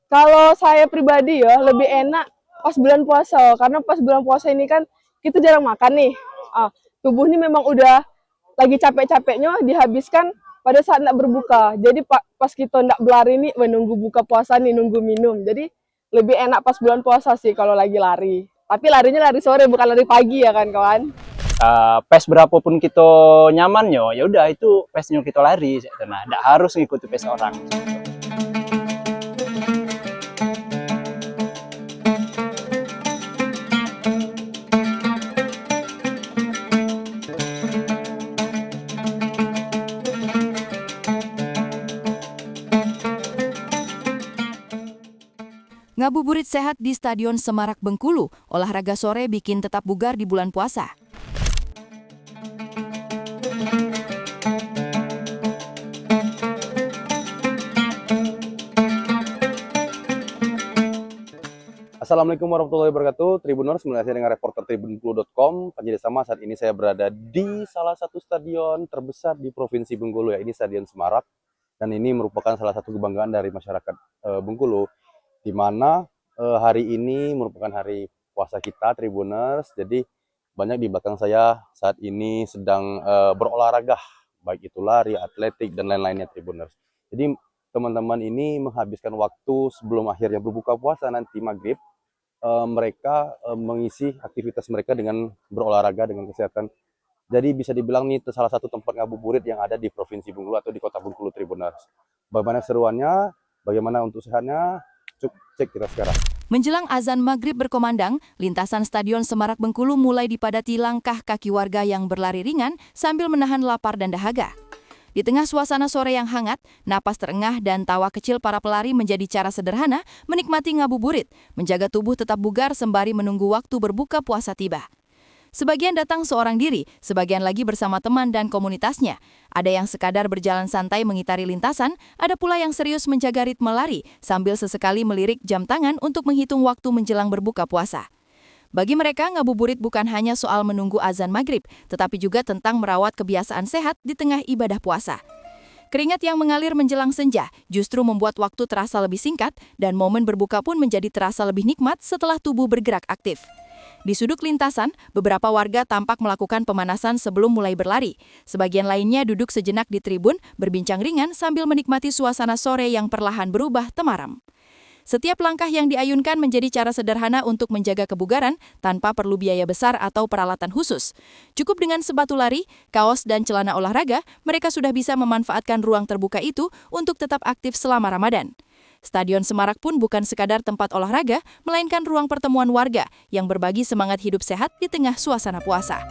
Kalau saya pribadi ya lebih enak pas bulan puasa karena pas bulan puasa ini kan kita jarang makan nih. Tubuh ini memang udah lagi capek-capeknya dihabiskan pada saat nak berbuka. Jadi pas kita nak berlari nih menunggu buka puasa nih nunggu minum. Jadi lebih enak pas bulan puasa sih kalau lagi lari. Tapi larinya lari sore bukan lari pagi ya kan kawan. Pace berapapun kita nyamannya, ya udah itu pace-nya kita lari. Nah, tidak harus ngikuti pace orang. Ngabuburit sehat di Stadion Semarak Bengkulu, olahraga sore bikin tetap bugar di bulan puasa. Assalamualaikum warahmatullahi wabarakatuh. Tribuners, mulai saya dengan reporter tribunbengkulu.com. Penjadi sama saat ini saya berada di salah satu stadion terbesar di Provinsi Bengkulu, ya ini Stadion Semarak. Dan ini merupakan salah satu kebanggaan dari masyarakat Bengkulu, di mana hari ini merupakan hari puasa kita Tribuners. Jadi banyak di belakang saya saat ini sedang berolahraga, baik itu lari, atletik, dan lain-lainnya Tribuners. Jadi teman-teman ini menghabiskan waktu sebelum akhirnya berbuka puasa nanti maghrib, mereka mengisi aktivitas mereka dengan berolahraga dengan kesehatan. Jadi bisa dibilang nih salah satu tempat ngabuburit yang ada di Provinsi Bengkulu atau di Kota Bengkulu Tribuners. Bagaimana seruannya, bagaimana untuk sehatnya, cek kita sekarang. Menjelang azan maghrib berkomandang, lintasan Stadion Semarak Bengkulu mulai dipadati langkah kaki warga yang berlari ringan sambil menahan lapar dan dahaga. Di tengah suasana sore yang hangat, napas terengah dan tawa kecil para pelari menjadi cara sederhana menikmati ngabuburit, menjaga tubuh tetap bugar sembari menunggu waktu berbuka puasa tiba. Sebagian datang seorang diri, sebagian lagi bersama teman dan komunitasnya. Ada yang sekadar berjalan santai mengitari lintasan, ada pula yang serius menjaga ritme lari sambil sesekali melirik jam tangan untuk menghitung waktu menjelang berbuka puasa. Bagi mereka, ngabuburit bukan hanya soal menunggu azan maghrib, tetapi juga tentang merawat kebiasaan sehat di tengah ibadah puasa. Keringat yang mengalir menjelang senja justru membuat waktu terasa lebih singkat dan momen berbuka pun menjadi terasa lebih nikmat setelah tubuh bergerak aktif. Di sudut lintasan, beberapa warga tampak melakukan pemanasan sebelum mulai berlari. Sebagian lainnya duduk sejenak di tribun, berbincang ringan sambil menikmati suasana sore yang perlahan berubah temaram. Setiap langkah yang diayunkan menjadi cara sederhana untuk menjaga kebugaran tanpa perlu biaya besar atau peralatan khusus. Cukup dengan sepatu lari, kaos, dan celana olahraga, mereka sudah bisa memanfaatkan ruang terbuka itu untuk tetap aktif selama Ramadan. Stadion Semarak pun bukan sekadar tempat olahraga, melainkan ruang pertemuan warga yang berbagi semangat hidup sehat di tengah suasana puasa.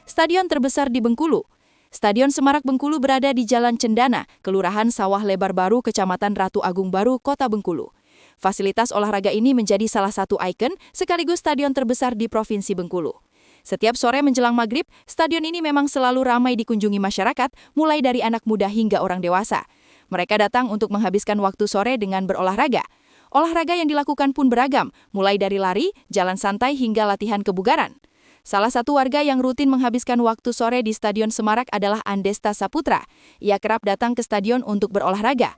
Stadion terbesar di Bengkulu. Stadion Semarak Bengkulu berada di Jalan Cendana, Kelurahan Sawah Lebar Baru, Kecamatan Ratu Agung Baru, Kota Bengkulu. Fasilitas olahraga ini menjadi salah satu ikon sekaligus stadion terbesar di Provinsi Bengkulu. Setiap sore menjelang maghrib, stadion ini memang selalu ramai dikunjungi masyarakat, mulai dari anak muda hingga orang dewasa. Mereka datang untuk menghabiskan waktu sore dengan berolahraga. Olahraga yang dilakukan pun beragam, mulai dari lari, jalan santai hingga latihan kebugaran. Salah satu warga yang rutin menghabiskan waktu sore di Stadion Semarak adalah Andesta Saputra. Ia kerap datang ke stadion untuk berolahraga.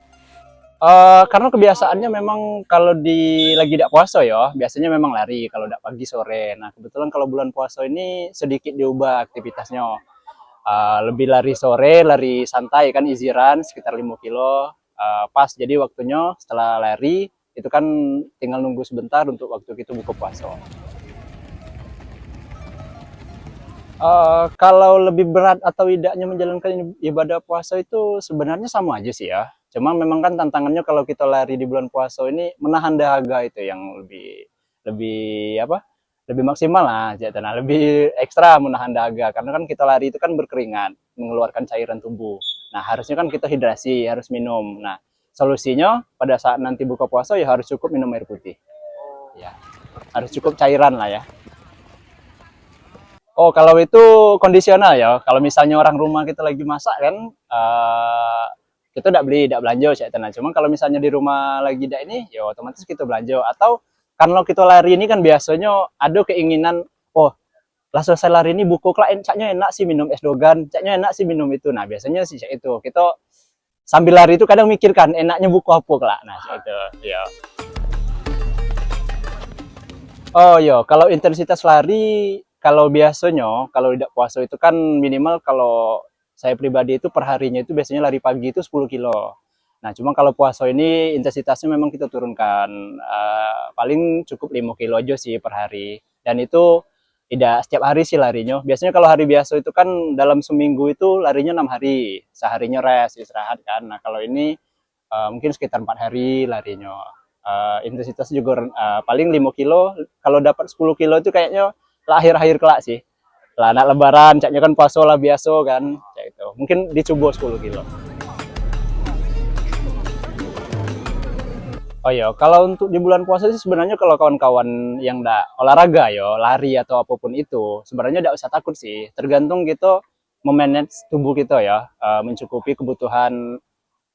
Karena kebiasaannya memang kalau lagi tidak puasa ya, biasanya memang lari kalau tidak pagi sore. Nah, kebetulan kalau bulan puasa ini sedikit diubah aktivitasnya. Lebih lari sore, lari santai kan, easy run sekitar 5 kilo. Pas jadi waktunya setelah lari, itu kan tinggal nunggu sebentar untuk waktu kita buka puasa. Kalau lebih berat atau tidaknya menjalankan ibadah puasa itu sebenarnya sama aja sih ya. Cuma memang kan tantangannya kalau kita lari di bulan puasa ini menahan dahaga itu yang lebih apa? Lebih maksimal lah, nah, lebih ekstra menahan dahaga karena kan kita lari itu kan berkeringat, mengeluarkan cairan tubuh. Nah, harusnya kan kita hidrasi, harus minum. Nah, solusinya pada saat nanti buka puasa ya harus cukup minum air putih. Ya, harus cukup cairan lah ya. Oh, kalau itu kondisional ya. Kalau misalnya orang rumah kita lagi masak kan, kita tidak beli, tidak belanja sih. Nah, cuma kalau misalnya di rumah lagi tidak ini, ya otomatis kita belanja. Atau kalau kita lari ini kan biasanya ada keinginan, oh lah selesai lari ini buku kelak caknya enak sih minum es dogan, caknya enak sih minum itu. Nah biasanya sih cak itu kita sambil lari itu kadang mikirkan enaknya buku apa kelak. Nah cak itu ya. Oh iya, kalau intensitas lari kalau biasanya kalau tidak puasa itu kan minimal kalau saya pribadi itu perharinya itu biasanya lari pagi itu 10 kilo. Nah, cuma kalau puasa ini intensitasnya memang kita turunkan paling cukup 5 kilo aja sih per hari. Dan itu tidak setiap hari sih larinya. Biasanya kalau hari biasa itu kan dalam seminggu itu larinya 6 hari, seharinya rest, istirahat kan. Nah, kalau ini mungkin sekitar 4 hari larinya. Intensitas juga paling 5 kilo, kalau dapat 10 kilo itu kayaknya lah akhir-akhir kelak sih. Lah anak lebaran, caknya kan puasa lah biasa kan, kayak itu. Mungkin dicoba 10 kilo. Oh iya, kalau untuk di bulan puasa sih sebenarnya kalau kawan-kawan yang nggak olahraga ya, lari atau apapun itu, sebenarnya nggak usah takut sih. Tergantung kita memanage tubuh kita ya, mencukupi kebutuhan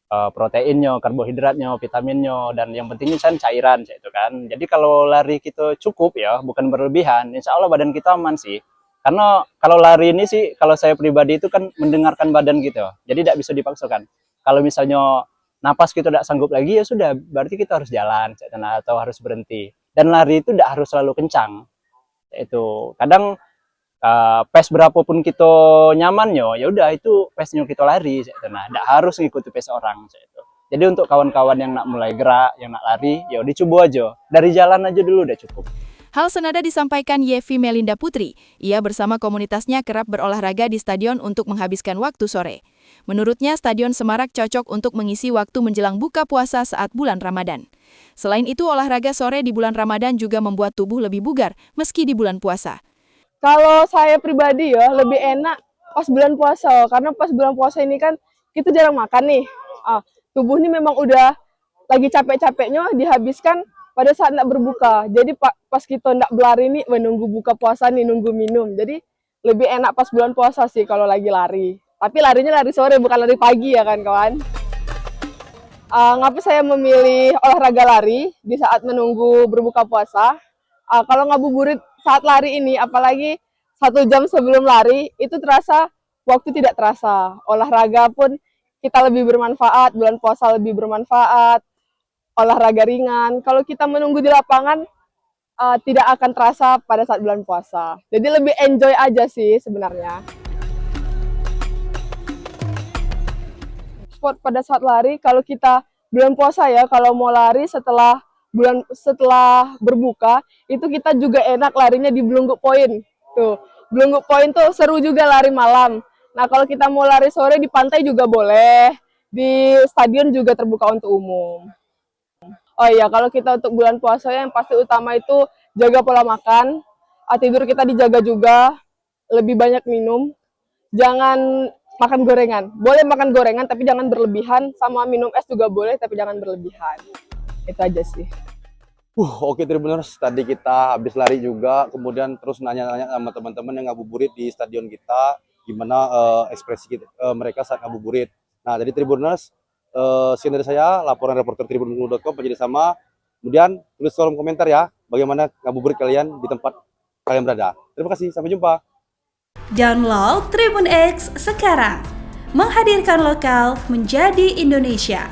proteinnya, karbohidratnya, vitaminnya, dan yang pentingnya kan cairan, itu kan. Jadi kalau lari kita cukup ya, bukan berlebihan, insya Allah badan kita aman sih. Karena kalau lari ini sih, kalau saya pribadi itu kan mendengarkan badan gitu, jadi tidak bisa dipaksakan. Kalau misalnya napas kita tidak sanggup lagi ya sudah, berarti kita harus jalan, atau harus berhenti. Dan lari itu tidak harus selalu kencang. Itu kadang pace berapapun kita nyamannya, ya udah itu pace-nya kita lari. Nah, tidak harus ngikuti pace orang. Jadi untuk kawan-kawan yang nak mulai gerak, yang nak lari, ya dicoba aja. Dari jalan aja dulu udah cukup. Hal senada disampaikan Yevi Melinda Putri. Ia bersama komunitasnya kerap berolahraga di stadion untuk menghabiskan waktu sore. Menurutnya, Stadion Semarak cocok untuk mengisi waktu menjelang buka puasa saat bulan Ramadan. Selain itu, olahraga sore di bulan Ramadan juga membuat tubuh lebih bugar meski di bulan puasa. Kalau saya pribadi ya lebih enak pas bulan puasa, karena pas bulan puasa ini kan kita jarang makan nih. Tubuh ini memang udah lagi capek-capeknya dihabiskan pada saat nak berbuka. Jadi pas kita nak berlari nih menunggu buka puasa nih, nunggu minum. Jadi lebih enak pas bulan puasa sih kalau lagi lari. Tapi larinya lari sore bukan lari pagi ya kan kawan. Ngapa saya memilih olahraga lari di saat menunggu berbuka puasa? Kalau ngabuburit saat lari ini, apalagi 1 jam sebelum lari, itu terasa, waktu tidak terasa. Olahraga pun kita lebih bermanfaat, bulan puasa lebih bermanfaat, olahraga ringan. Kalau kita menunggu di lapangan, tidak akan terasa pada saat bulan puasa. Jadi lebih enjoy aja sih sebenarnya. Sport pada saat lari, kalau kita bulan puasa ya, kalau mau lari setelah berbuka, itu kita juga enak larinya di Blungguk Point. Tuh, Blungguk Point tuh seru juga lari malam. Nah, kalau kita mau lari sore di pantai juga boleh. Di stadion juga terbuka untuk umum. Oh iya, kalau kita untuk bulan puasa yang pasti utama itu jaga pola makan. Tidur kita dijaga juga, lebih banyak minum. Jangan makan gorengan. Boleh makan gorengan tapi jangan berlebihan, sama minum es juga boleh tapi jangan berlebihan. Itu aja sih. Oke Tribuners, tadi kita habis lari juga, kemudian terus nanya-nanya sama teman-teman yang ngabuburit di stadion kita, gimana ekspresi mereka saat ngabuburit. Nah, jadi Tribuners, sekian dari saya, laporan reporter tribunbengkulu.com, penjadi sama. Kemudian tulis kolom komentar ya, bagaimana ngabuburit kalian di tempat kalian berada. Terima kasih, sampai jumpa. Download Tribun X sekarang, menghadirkan lokal menjadi Indonesia.